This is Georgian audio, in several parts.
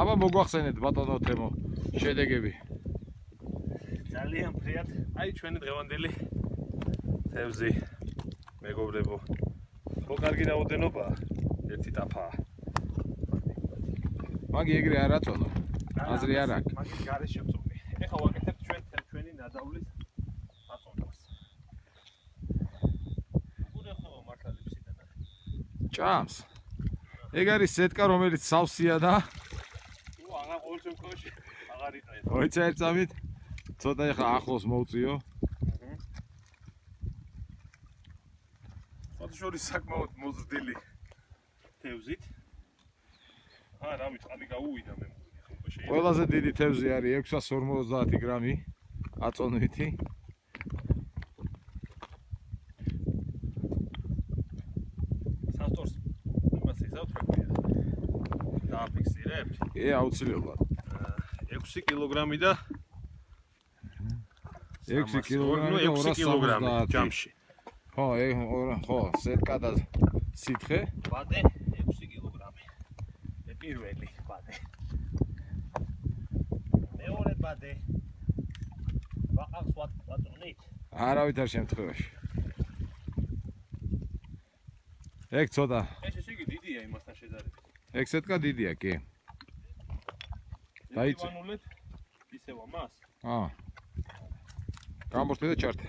აბა მოგვახსენეთ ბატონო თემო შედეგები. ძალიან ფრიად. აი ჩვენი დღევანდელი თევზი მეგობრებო. ხო კარგი რაოდენობაა. ერთი ტაფაა. მაგი ეგრე არ აწონო. აზრი არ აქვს. მაგის გარეშე ვწონი. ეხლა ვაკეთებ ჩვენი ნადავლის აწონებას. გურე ხო მართალებს იდან. ჭამს. ეგ არის სეტკა რომელიც სავსეა და აღარ ყოველ შემთხვევაში აღარ იყრეთ. მოიცა ერთ წამით ცოტა ეხლა ახლოს მოვწიო. შორის საკმაოდ მოზრდილი თევზით. რა ვიცი, ყადი გაუვიდა მე მოვიდა. ყველაზე დიდი თევზი არის 650 გრამი აწონვითი. სასტორს იმას იზავთ რა. დააფიქსირებთ? კი, აუცილებლად. 6 კილოგრამი და 6 კილოგრამი და 200 კილოგრამი ჯამში. ხო, სეტკა და სითხე. ბადე 6 კილოგრამი. მე პირველი ბადე. მეორე ბადე. ვაყავს ვაწონით? არავითარ შემთხვევაში. ეგ ცოტა. ეს ესე იგი დიდია იმასთან შედარებით. ეგ სეტკა დიდია, კი. დაიწე. ვანულეთ ისევა მას. გამორთე და ჩართე.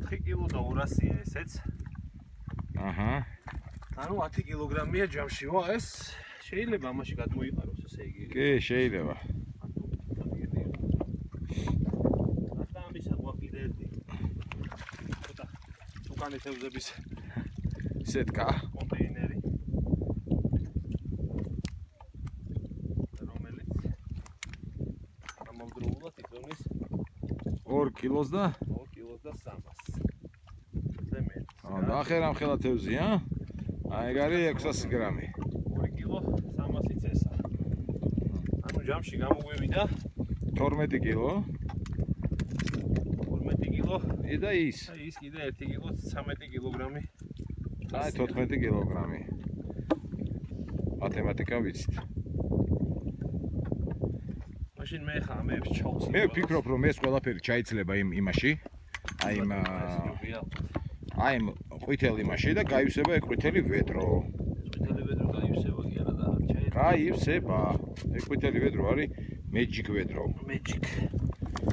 4 კილო და 200-ია ესეც. ანუ 10 კილოგრამია ჯამშიო ეს. შეიძლება ამაში გადმოიყაროს ესე იგი. კი, შეიძლება. ახლა ამისა გვაქვს ერთი. ცოტა უკანი თევზების სეტკა. კონტეინერი. რომელიც ამავდროულად იწონის 2 კილოს და 2 კილოს და 300. ზემე. ნახე რამ ხელა თევზი, აი ეგ არის 600 გრამი. 2 კილო 300 წესა. ანუ ჯამში გამოგვივიდა 12 კილო. 12 კილო. და ის. ის კიდე 1 კილო 13 კილოგრამი. აი 14 კილოგრამი. მათემატიკა ვიცით. მაშინ მე ხა ამებს ჩავწი. მე ვფიქრობ რომ ეს ყველაფერი ჩაიცლება იმაში. აი ყვითელი იმაში და გაივსება ეგ ყვითელი ვედრო. ყვითელი ვედრო გაივსება კი არა და ჩაი. გაივსება. ეგ ყვითელი ვედრო არის magic ვედრო. Magic.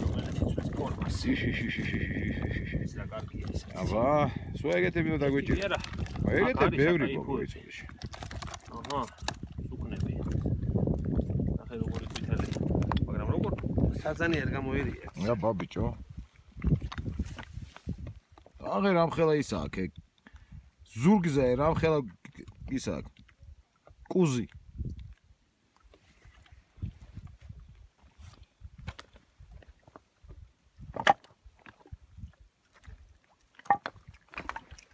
რომელიც იწვევს კორმას. ეს რა კარგია ეს. აბა, სულ ეგეთები უნდა დაგვიჭირო. კი არა. ეგეთები ბევრი გოიცოში. სუკნები. ახლა როგორი ყვითელი. მაგრამ როგორ საძანი არ გამოერია. რა ბაბიჭო. აღე რამ ხელა ის აქ ეგ. ზურგზე რამ ხელა ის აქ. კუზი.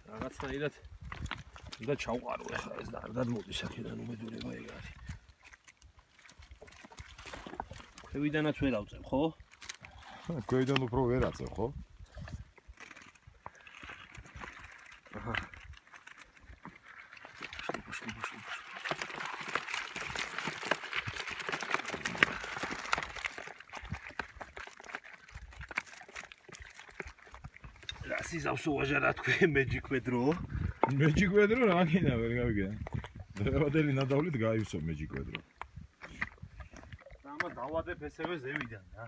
რაღაცნაირად და ჩავყარო ახლა ეს და არ გადმოდის აქედან უმედურება ეგ არის. ქვევიდანაც ვერ ავწევ, ხო? ქვევიდან უფრო ვერ აწევ, ხო? სიზავს უაჟარა თქვი magic ვედრო. Magic ვედრო რა გინდა ვერ გავიგე. დღევანდელი ნადავლით გაივსო magic ვედრო. ამა დავადებ ესევე ზევიდან რა.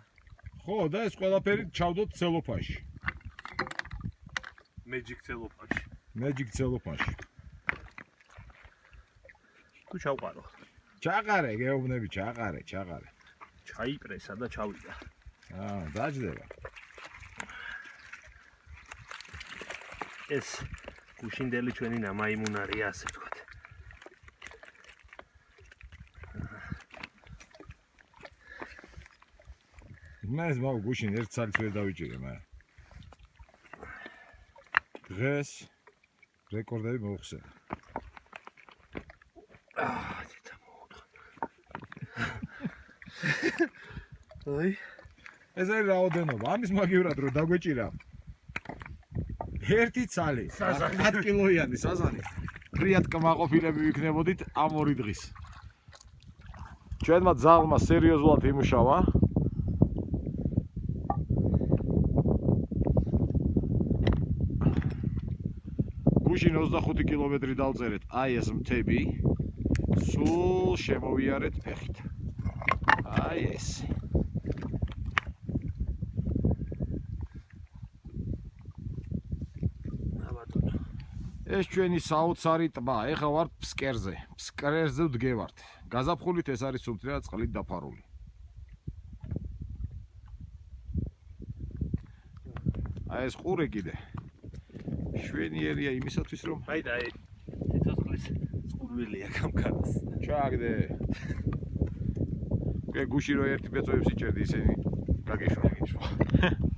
ხო და ეს ყველაფერი ჩავდოთ ცელოფანში. magic ცელოფანში. Magic ცელოფანში. თუ ჩავყარო. ჩაყარე, გეუბნები, ჩაყარე. ჩაიპრესა და ჩავიდა. დაждდება. ეს გუშინდელი ჩვენი ნამაიმუნარია ასე ვთქვათ. მე ეს მაგ გუშინ ერთ წელს ვერ დავიჭირე მე. დღეს რეკორდები მოვხსენე. ძითა მოუთხო. აი ეს არის რაოდენობა. ამის მაგივრად რომ დაგვეჭირა ერთი ცალი 10 კილოიანი საზანი. ფრიად კმაყოფილები ვიქნებოდით ამ 2 დღის. ჩვენმა ძალმა სერიოზულად იმუშავა. გუშინ 25 კილომეტრი დავწერეთ აი ეს მთები. სულ შემოვიარეთ ფეხით. აი ეს. ეს ჩვენი საოცარი ტბა. ეხლა ვართ ფსკერზე. ფსკერზე ვდგევართ. გაზაფხულით ეს არის სუფთრად წყლით დაფარული. აი ეს ყურე კიდე. შვენიერია იმისათვის რომ აი და აი ციცოცხლის წყურვილია გამქარას. ჩააგდე. გე გუში რო ერთი პეწოებს იჭერდი ისინი გაგეშვა.